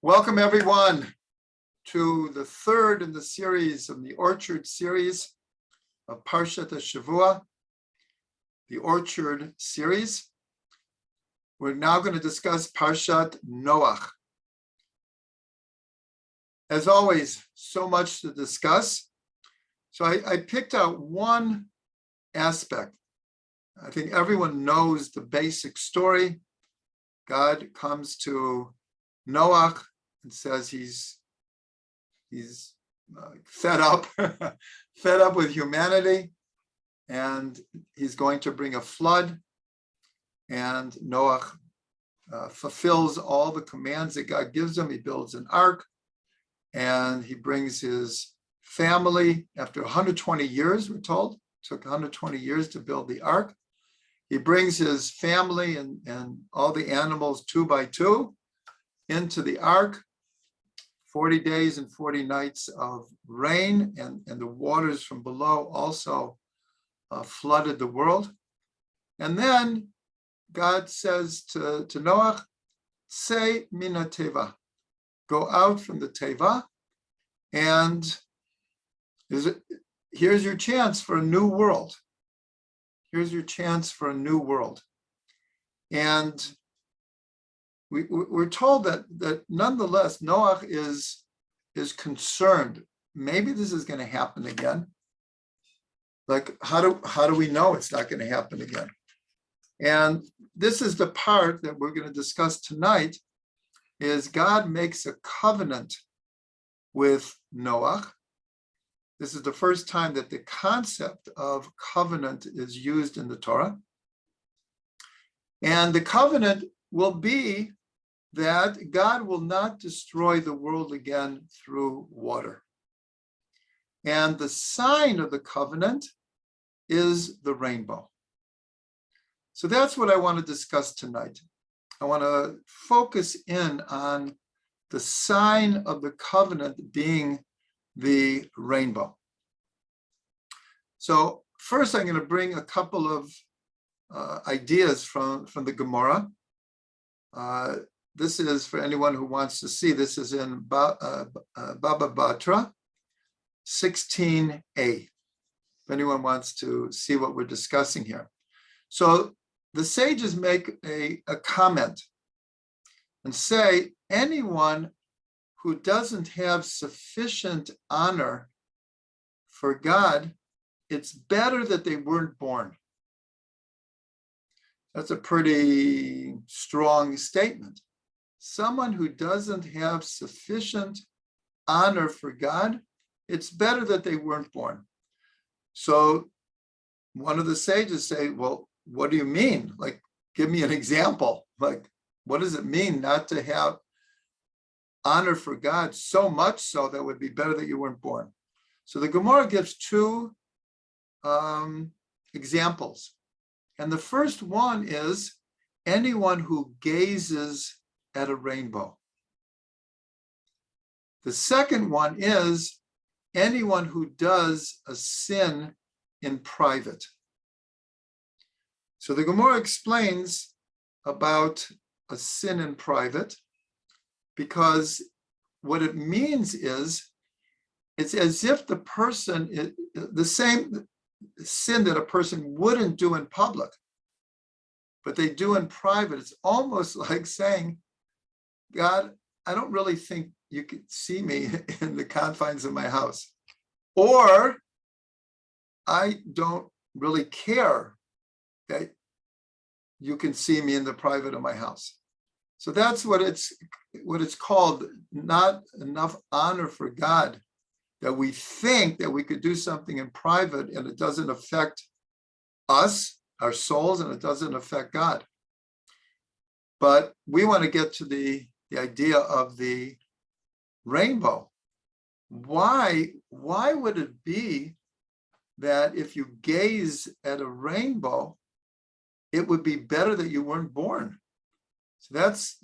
Welcome everyone to the third in the series of the Orchard series of Parshat Shavua, the Orchard series. We're now going to discuss Parshat Noach. As always, so much to discuss. So I picked out one aspect. I think everyone knows the basic story. God comes to Noach and says he's fed up, fed up with humanity, and he's going to bring a flood. And Noach fulfills all the commands that God gives him. He builds an ark, and he brings his family. After 120 years, we're told, it took 120 years to build the ark. He brings his family and all the animals 2 by 2 into the ark. 40 days and 40 nights of rain, and the waters from below also flooded the world. And then God says to Noach, "Say mina teva," go out from the teva, and here's your chance for a new world. Here's your chance for a new world. And we're told that nonetheless, Noach is concerned. Maybe this is going to happen again. Like, how do we know it's not going to happen again? And this is the part that we're going to discuss tonight, is God makes a covenant with Noach. This is the first time that the concept of covenant is used in the Torah. And the covenant will be that God will not destroy the world again through water. And the sign of the covenant is the rainbow. So that's what I want to discuss tonight. I want to focus in on the sign of the covenant being the rainbow. So first, I'm going to bring a couple of ideas from the Gemara. This is, for anyone who wants to see, this is in Baba Batra 16a, if anyone wants to see what we're discussing here. So the sages make a comment and say, anyone who doesn't have sufficient honor for God, it's better that they weren't born. That's a pretty strong statement. Someone who doesn't have sufficient honor for God, it's better that they weren't born. So one of the sages say, well, what do you mean? Like, give me an example. Like, what does it mean not to have honor for God so much so that it would be better that you weren't born? So the Gemara gives two examples. And the first one is anyone who gazes at a rainbow. The second one is anyone who does a sin in private. So the Gemara explains about a sin in private, because what it means is it's as if the person, the same sin that a person wouldn't do in public, but they do in private. It's almost like saying, God, I don't really think you could see me in the confines of my house, or I don't really care that you can see me in the private of my house. So that's what it's called, not enough honor for God, that we think that we could do something in private and it doesn't affect us, our souls, and it doesn't affect God. But we want to get to the idea of the rainbow. Why would it be that if you gaze at a rainbow, it would be better that you weren't born? So that's,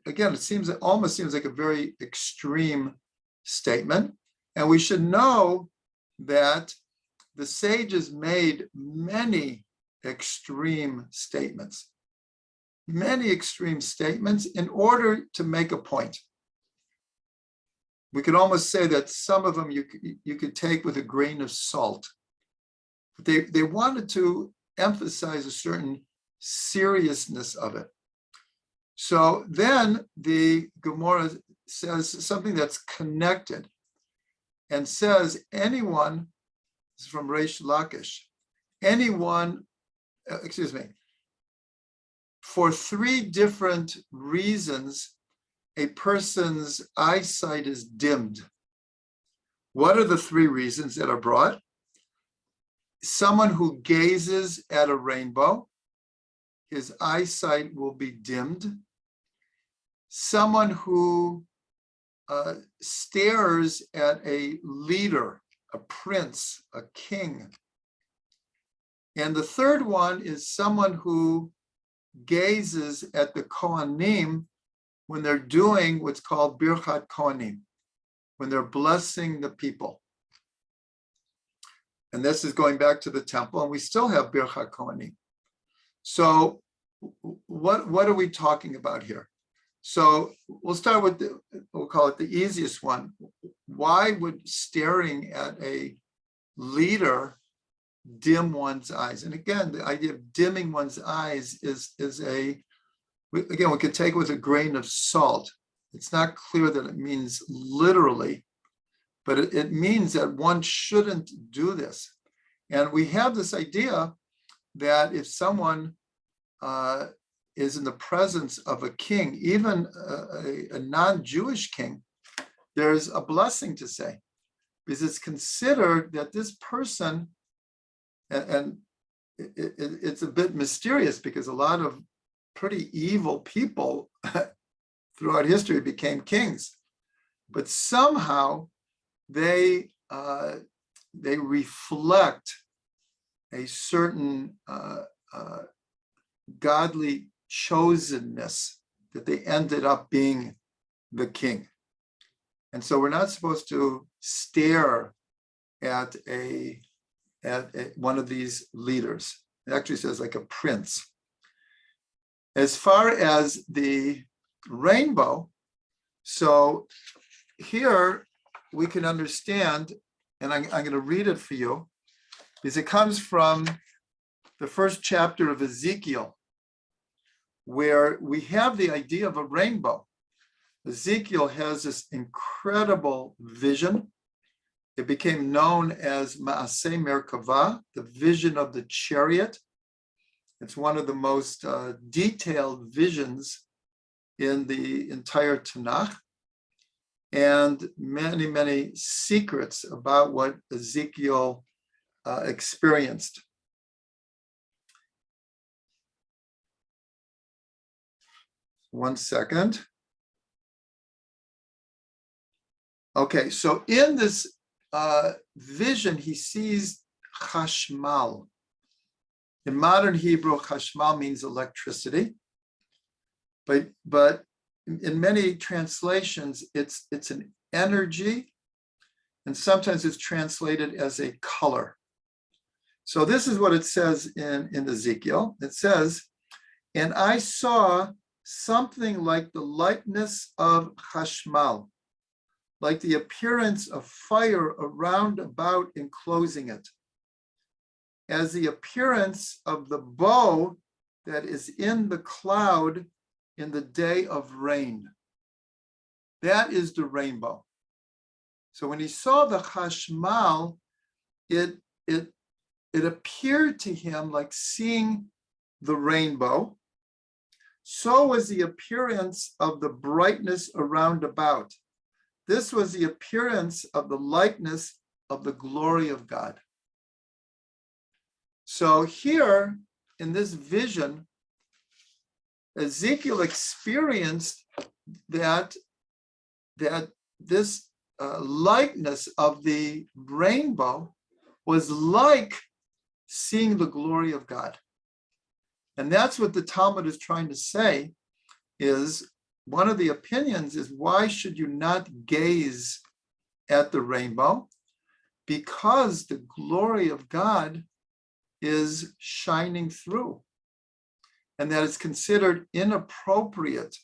again, it almost seems like a very extreme statement. And we should know that the sages made many extreme statements in order to make a point. we could almost say that some of them you could take with a grain of salt. They wanted to emphasize a certain seriousness of it. So then the Gemara says something that's connected and says anyone, this is from Reish Lakish, anyone, for three different reasons, a person's eyesight is dimmed. What are the three reasons that are brought? Someone who gazes at a rainbow, his eyesight will be dimmed. Someone who stares at a leader, a prince, a king. And the third one is someone who gazes at the Kohanim when they're doing what's called Birchat Kohanim, when they're blessing the people. And this is going back to the temple, and we still have Birchat Kohanim. So what are we talking about here? So we'll start with, we'll call it the easiest one. Why would staring at a leader dim one's eyes? And again, the idea of dimming one's eyes is we could take it with a grain of salt. It's not clear that it means literally, but it means that one shouldn't do this. And we have this idea that if someone is in the presence of a king, even a non-Jewish king, there's a blessing to say, because it's considered that this person, and it's a bit mysterious because a lot of pretty evil people throughout history became kings, but somehow they reflect a certain godly chosenness that they ended up being the king. And so we're not supposed to stare at one of these leaders. It actually says like a prince. As far as the rainbow, so here we can understand, and I'm going to read it for you, because it comes from the first chapter of Ezekiel, where we have the idea of a rainbow. Ezekiel has this incredible vision. It became known as Maaseh Merkavah, the vision of the chariot. It's one of the most detailed visions in the entire Tanakh, and many, many secrets about what Ezekiel experienced. One second. Okay, so in this vision, he sees chashmal. In modern Hebrew, chashmal means electricity, but in many translations, it's an energy, and sometimes it's translated as a color. So this is what it says in Ezekiel. It says, "And I saw something like the likeness of chashmal, like the appearance of fire around about enclosing it, as the appearance of the bow that is in the cloud in the day of rain." That is the rainbow. So when he saw the chashmal, it appeared to him like seeing the rainbow. So was the appearance of the brightness around about. This was the appearance of the likeness of the glory of God. So here in this vision, Ezekiel experienced that this likeness of the rainbow was like seeing the glory of God. And that's what the Talmud is trying to say, is one of the opinions is, why should you not gaze at the rainbow? Because the glory of God is shining through, and that it's considered inappropriate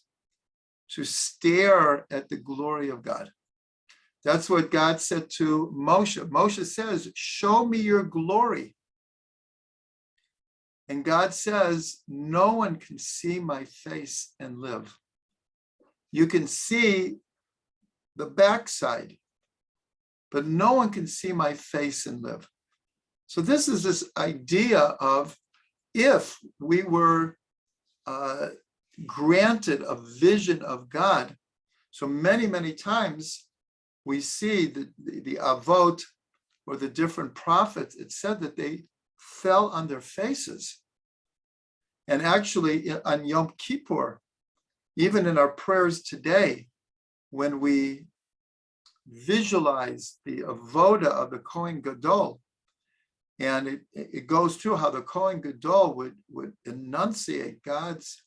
to stare at the glory of God. That's what God said to Moshe. Moshe says, show me your glory. And God says, no one can see my face and live. You can see the backside, but no one can see my face and live. So this is this idea of, if we were granted a vision of God, so many times we see the Avot, or the different prophets, it said that they fell on their faces. And actually on Yom Kippur, even in our prayers today, when we visualize the avoda of the Kohen Gadol, and it goes through how the Kohen Gadol would enunciate God's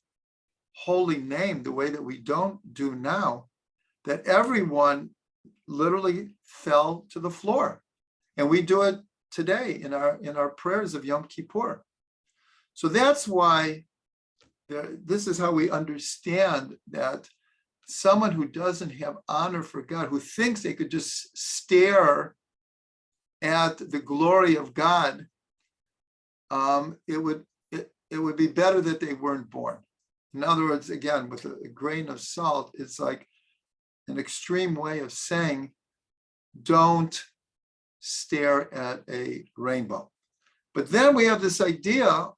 holy name the way that we don't do now, that everyone literally fell to the floor. And we do it today in our prayers of Yom Kippur. So that's why this is how we understand that someone who doesn't have honor for God, who thinks they could just stare at the glory of God, it would be better that they weren't born. In other words, again, with a grain of salt, it's like an extreme way of saying, don't stare at a rainbow. But then we have this idea,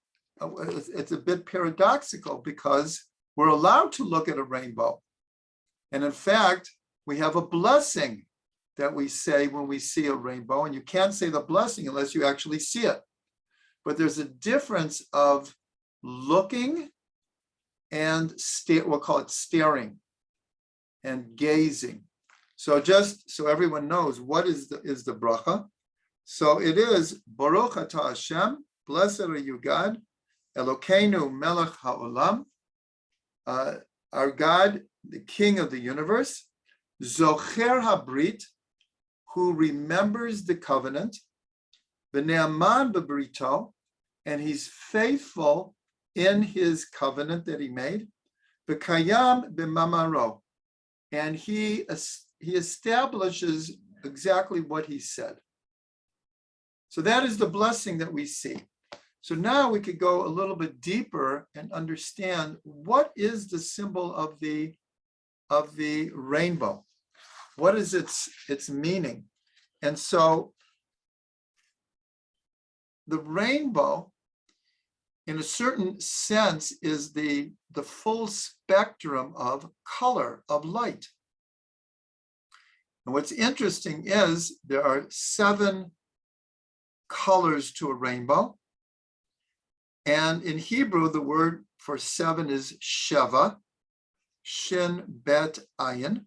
it's a bit paradoxical, because we're allowed to look at a rainbow. And in fact, we have a blessing that we say when we see a rainbow, and you can't say the blessing unless you actually see it. But there's a difference of looking and we'll call it staring and gazing. So just so everyone knows, what is the bracha? So it is Baruch Atah Hashem, blessed are you God, Elokeinu Melech HaOlam, our God, the King of the universe, Zocher HaBrit, who remembers the covenant, V'ne'aman b'brito, and he's faithful in his covenant that he made, V'kayam b'mamaro, and he establishes exactly what he said. So that is the blessing that we see. So now we could go a little bit deeper and understand what is the symbol of the rainbow. What is its meaning? And so the rainbow, in a certain sense, is the full spectrum of color, of light. And what's interesting is there are 7 colors to a rainbow. And in Hebrew, the word for 7 is sheva, shin, bet, ayin.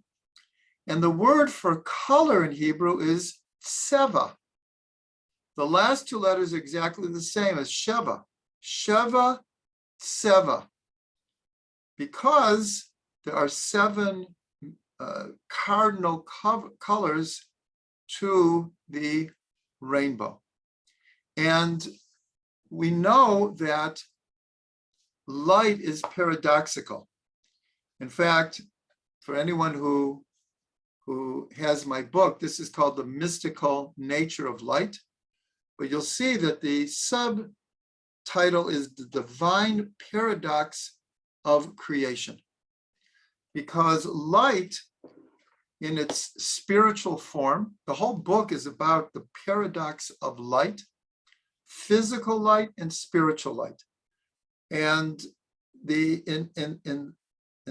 And the word for color in Hebrew is tseva. The last 2 letters are exactly the same as sheva. Sheva, tseva. Because there are 7 cardinal colors to the rainbow. And we know that light is paradoxical. In fact, for anyone who has my book, this is called The Mystical Nature of Light. But you'll see that the subtitle is The Divine Paradox of Creation. Because light, in its spiritual form, the whole book is about the paradox of light, physical light and spiritual light. And in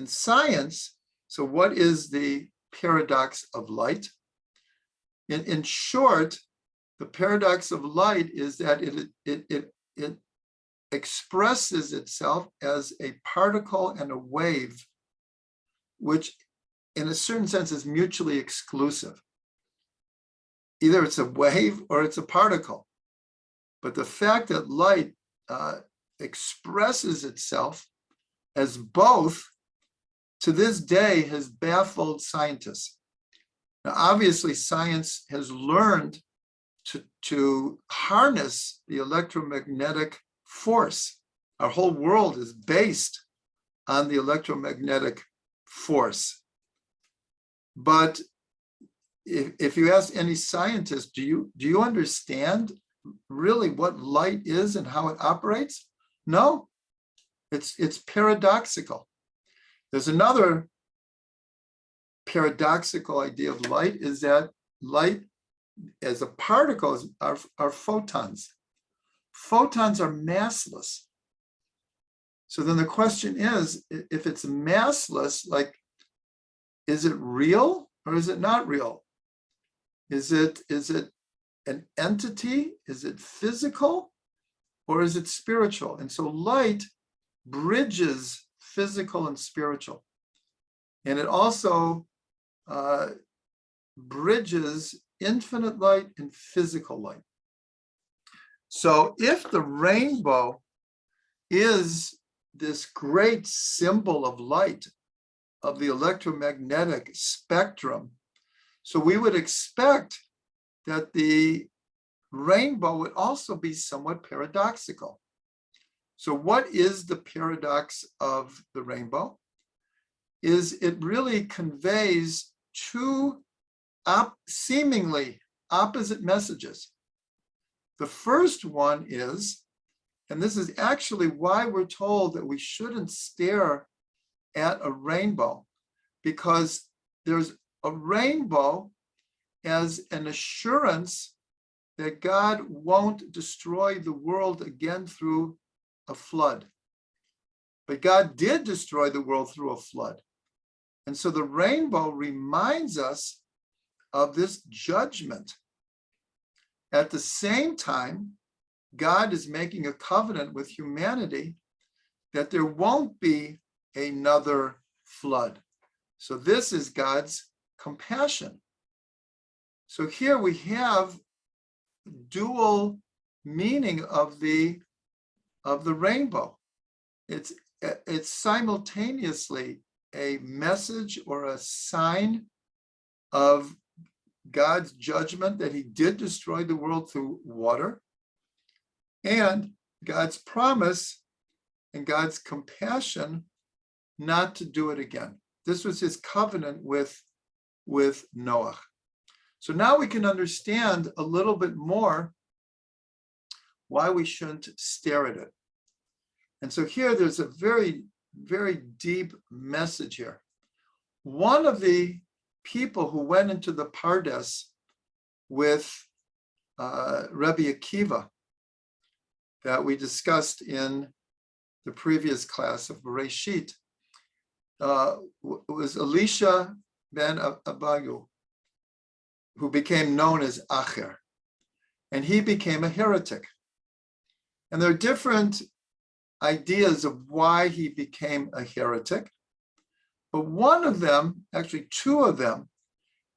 science, so what is the paradox of light? In short, the paradox of light is that it expresses itself as a particle and a wave, which in a certain sense is mutually exclusive. Either it's a wave or it's a particle. But the fact that light expresses itself as both, to this day, has baffled scientists. Now, obviously, science has learned to harness the electromagnetic force. Our whole world is based on the electromagnetic force. But if you ask any scientist, do you understand really what light is and how it operates? No, it's paradoxical. There's another paradoxical idea of light, is that light as a particle are photons. Photons are massless. So then the question is, if it's massless, like, is it real or is it not real? Is it an entity? Is it physical or is it spiritual? And so light bridges physical and spiritual. And it also bridges infinite light and physical light. So if the rainbow is this great symbol of light, of the electromagnetic spectrum, so we would expect that the rainbow would also be somewhat paradoxical. So what is the paradox of the rainbow? Is it really conveys two seemingly opposite messages. The first one is, and this is actually why we're told that we shouldn't stare at a rainbow, because there's a rainbow as an assurance that God won't destroy the world again through a flood. But God did destroy the world through a flood. And so the rainbow reminds us of this judgment. At the same time, God is making a covenant with humanity that there won't be another flood. So this is God's compassion. So here we have dual meaning of the rainbow. It's simultaneously a message or a sign of God's judgment that he did destroy the world through water, and God's promise and God's compassion not to do it again. This was his covenant with Noach. So now we can understand a little bit more why we shouldn't stare at it. And so here there's a very, very deep message here. One of the people who went into the Pardes with Rabbi Akiva that we discussed in the previous class of Bereshit was Elisha ben Abayu, who became known as Acher, and he became a heretic. And there are different ideas of why he became a heretic, but one of them, actually two of them,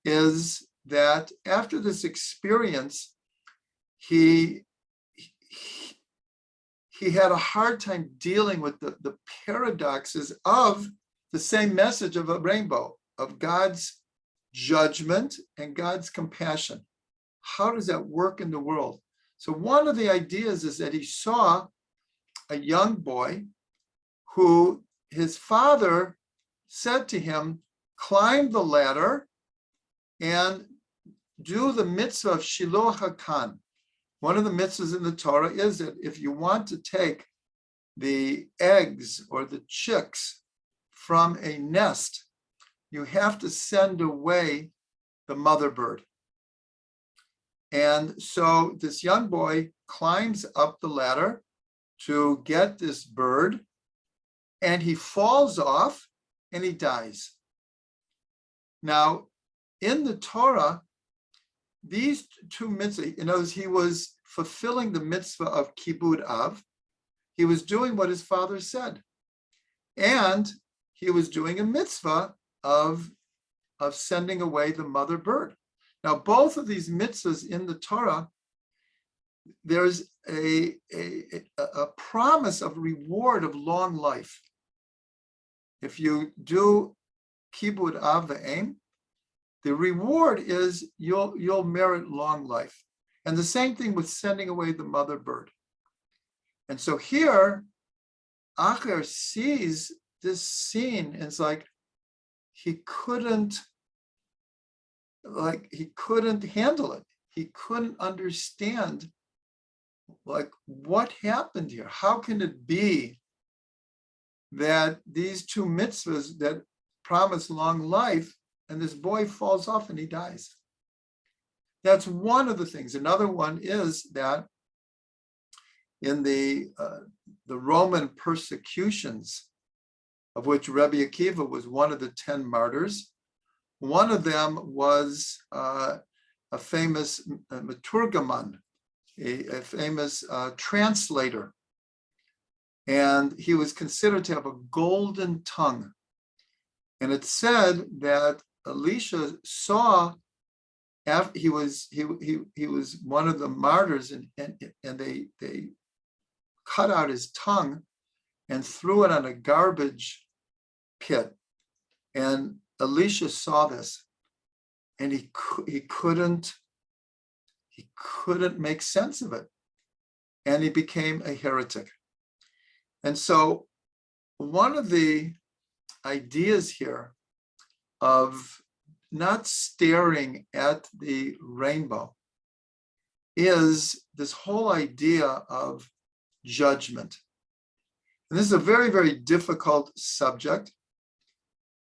is that after this experience, he had a hard time dealing with the paradoxes of the same message of a rainbow, of God's judgment and God's compassion. How does that work in the world? So one of the ideas is that he saw a young boy who his father said to him, climb the ladder and do the mitzvah of Shiloh HaKan. One of the mitzvahs in the Torah is that if you want to take the eggs or the chicks from a nest, you have to send away the mother bird. And so this young boy climbs up the ladder to get this bird, and he falls off and he dies. Now, in the Torah, these two mitzvahs, in other words, he was fulfilling the mitzvah of Kibud Av. He was doing what his father said. And he was doing a mitzvah of sending away the mother bird. Now, both of these mitzvahs in the Torah, there's a promise of reward of long life. If you do Kibud Av V'Em, the reward is you'll merit long life. And the same thing with sending away the mother bird. And so here, Acher sees this scene and it's like he couldn't like he couldn't handle it. He couldn't understand, like, what happened here? How can it be that these two mitzvahs that promise long life, and this boy falls off and he dies? That's one of the things. Another one is that in the Roman persecutions, of which Rabbi Akiva was one of the 10 martyrs, one of them was a famous maturgaman, a famous translator. And he was considered to have a golden tongue. And it said that Elisha saw, after he was one of the martyrs, and they cut out his tongue and threw it on a garbage pit. And Elisha saw this, and he couldn't make sense of it, and he became a heretic. And so one of the ideas here of not staring at the rainbow is this whole idea of judgment. And this is a very, very difficult subject,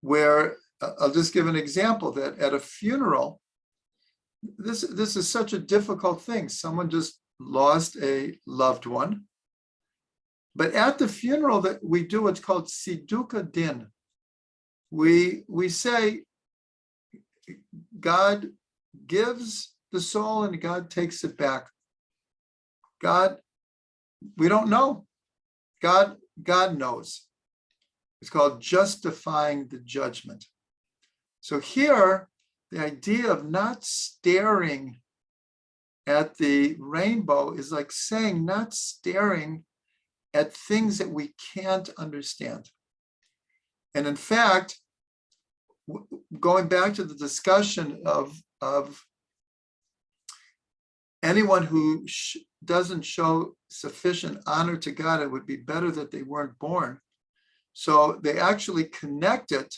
where I'll just give an example that at a funeral, this is such a difficult thing. Someone just lost a loved one. But at the funeral, that we do what's called siduka din. We say God gives the soul and God takes it back. God, we don't know. God knows. It's called justifying the judgment. So here, the idea of not staring at the rainbow is like saying not staring at things that we can't understand. And in fact, going back to the discussion of anyone who doesn't show sufficient honor to God, it would be better that they weren't born. So they actually connect it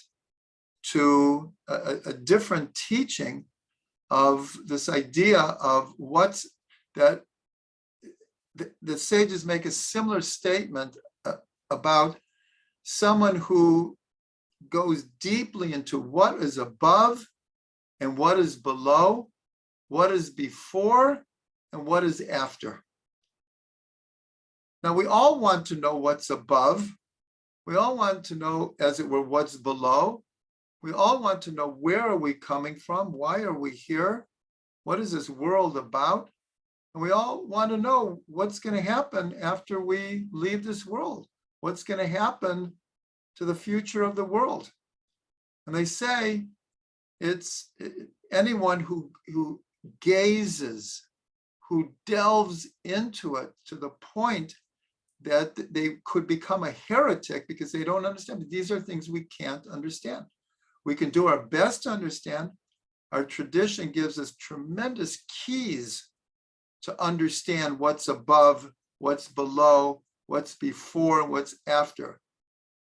to a different teaching of this idea of what's that. The sages make a similar statement about someone who goes deeply into what is above and what is below, what is before and what is after. Now, we all want to know what's above. We all want to know, as it were, what's below. We all want to know, where are we coming from? Why are we here? What is this world about? And we all want to know what's going to happen after we leave this world. What's going to happen to the future of the world? And they say it's anyone who gazes, who delves into it to the point that they could become a heretic because they don't understand. These are things we can't understand. We can do our best to understand. Our tradition gives us tremendous keys to understand what's above, what's below, what's before, and what's after.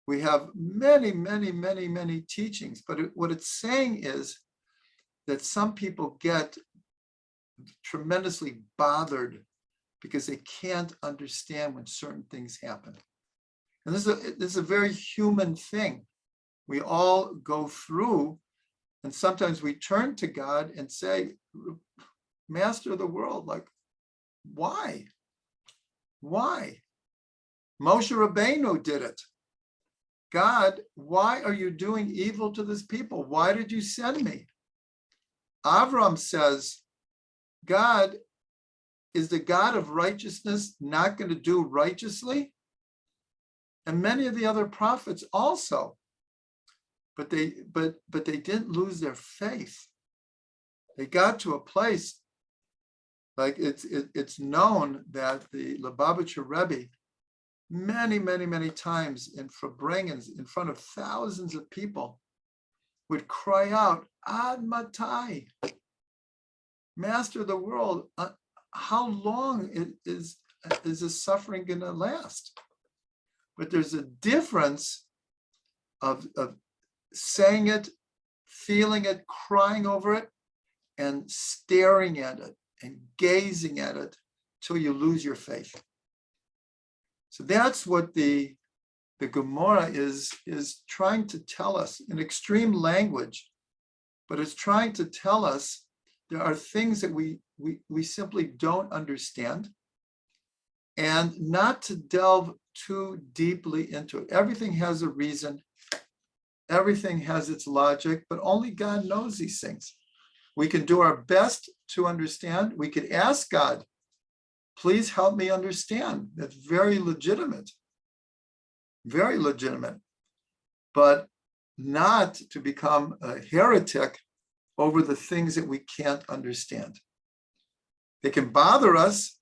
We have many, many, many, many teachings, but what it's saying is that some people get tremendously bothered because they can't understand when certain things happen. And this is a very human thing. We all go through, and sometimes we turn to God and say, Master of the world, like, why? Why? Moshe Rabbeinu did it. God, why are you doing evil to this people? Why did you send me? Avram says, God, is the God of righteousness not going to do righteously? And many of the other prophets also. But they didn't lose their faith. They got to a place, like it's known that the Lubavitcher Rebbe, many, many, many times in Farbrengens, in front of thousands of people, would cry out, Ad Matai, Master of the world, how long is this suffering going to last? But there's a difference of saying it, feeling it, crying over it, and staring at it and gazing at it till you lose your faith. So that's what the Gemara is trying to tell us in extreme language, but it's trying to tell us there are things that we simply don't understand, and not to delve too deeply into it. Everything has a reason. Everything has its logic, but only God knows these things. We can do our best to understand. We could ask God, please help me understand. That's very legitimate, but not to become a heretic over the things that we can't understand. They can bother us,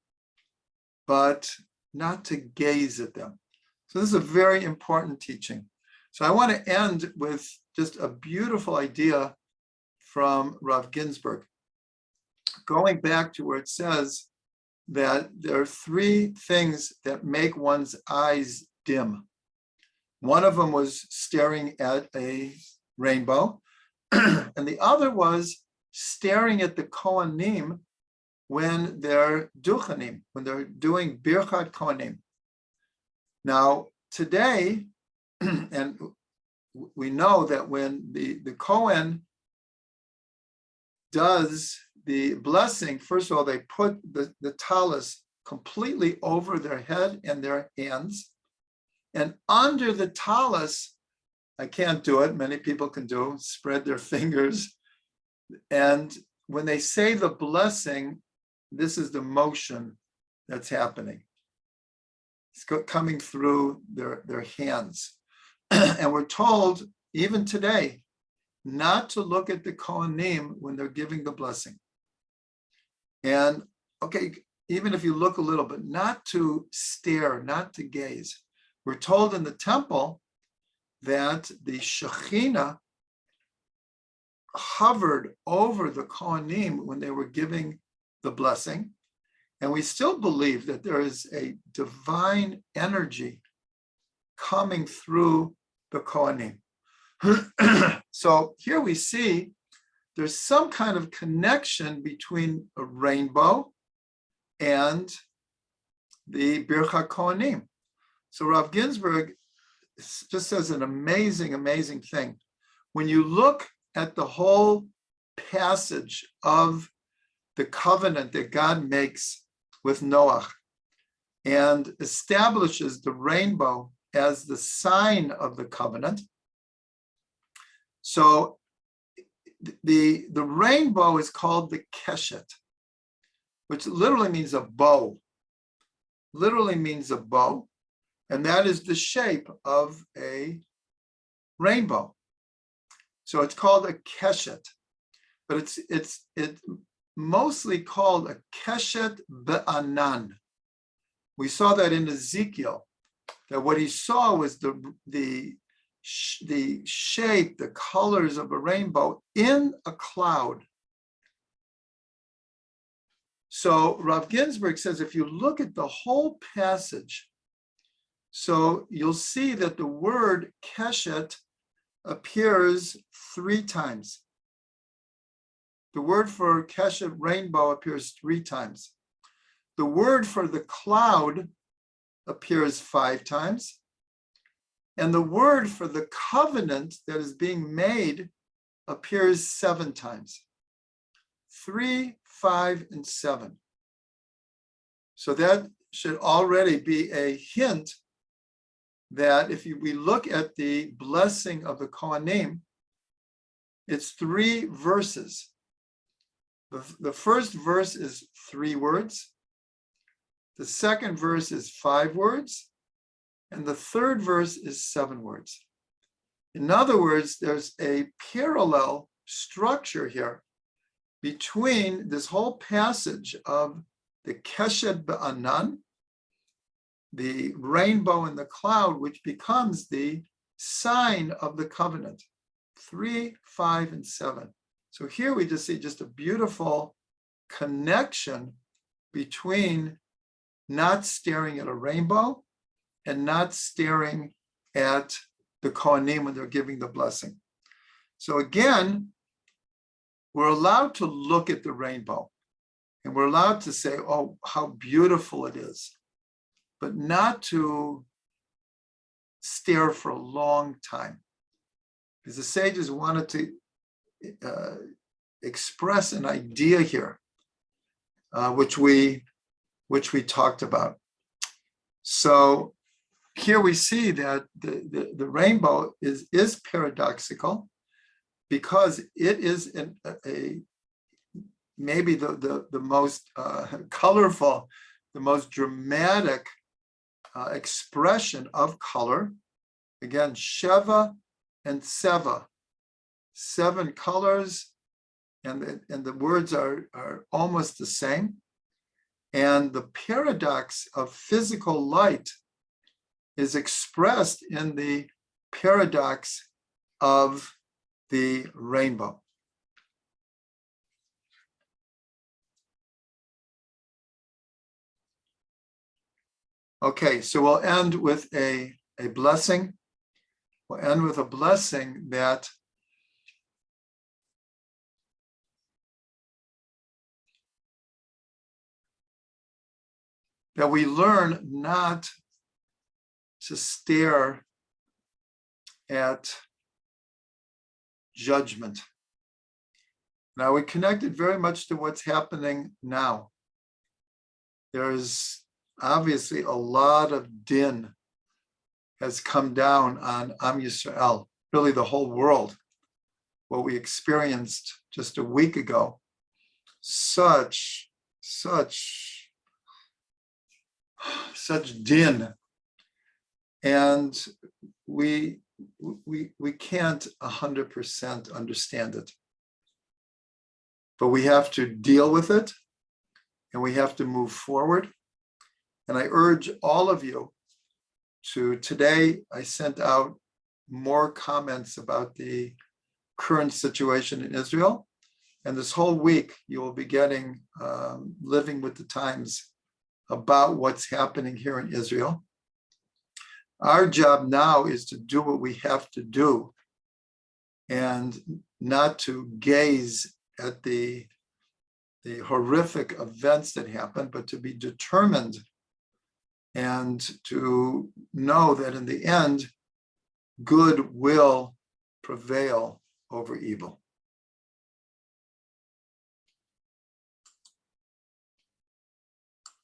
but not to gaze at them. So this is a very important teaching. So I want to end with just a beautiful idea from Rav Ginsburg, going back to where it says that there are three things that make one's eyes dim. One of them was staring at a rainbow, and the other was staring at the Kohanim when they're duchanim, when they're doing birchat Kohanim. Now, today, and we know that when the Kohen does the blessing, first of all, they put the talus completely over their head and their hands. And under the talus, I can't do it, many people can do, spread their fingers. And when they say the blessing, this is the motion that's happening. It's coming through their hands. And we're told, even today, not to look at the Kohanim when they're giving the blessing. And okay, even if you look a little bit, not to stare, not to gaze. We're told in the temple that the Shekhinah hovered over the Kohanim when they were giving the blessing. And we still believe that there is a divine energy coming through the Kohanim. So here we see there's some kind of connection between a rainbow and the Birchat Kohanim. So Rav Ginsburg just says an amazing, amazing thing. When you look at the whole passage of the covenant that God makes with Noach and establishes the rainbow as the sign of the covenant. So the rainbow is called the keshet, which literally means a bow. Literally means a bow. And that is the shape of a rainbow. So it's called a keshet, but it's mostly called a keshet be'anan. We saw that in Ezekiel, that what he saw was the shape, the colors of a rainbow in a cloud. So Rav Ginsburg says, if you look at the whole passage, so you'll see that the word keshet appears 3 times. The word for keshet, rainbow, appears 3 times. The word for the cloud appears 5 times. And the word for the covenant that is being made appears 7 times. 3, 5, and 7. So that should already be a hint that if we look at the blessing of the Kohanim, it's 3 verses. The first verse is 3 words. The second verse is 5 words. And the third verse is 7 words. In other words, there's a parallel structure here between this whole passage of the Keshet Ba'anan, the rainbow in the cloud, which becomes the sign of the covenant. 3, 5, and 7. So here we just see just a beautiful connection between not staring at a rainbow and not staring at the Kohanim when they're giving the blessing. So again, we're allowed to look at the rainbow and we're allowed to say, oh, how beautiful it is, but not to stare for a long time. Because the sages wanted to express an idea here, which we talked about. So here we see that the rainbow is paradoxical because it is maybe the most colorful, the most dramatic expression of color. Again, Sheva and Seva, 7 colors, and the words are almost the same. And the paradox of physical light is expressed in the paradox of the rainbow. Okay, so we'll end with a blessing. We'll end with a blessing that we learn not to stare at judgment. Now, we connect it very much to what's happening now. There's obviously a lot of din has come down on Am Yisrael, really the whole world. What we experienced just a week ago, such din, and we can't 100% understand it, but we have to deal with it and we have to move forward. And I urge all of you to, today I sent out more comments about the current situation in Israel, and this whole week you will be getting Living with the Times about what's happening here in Israel. Our job now is to do what we have to do and not to gaze at the horrific events that happen, but to be determined and to know that in the end, good will prevail over evil.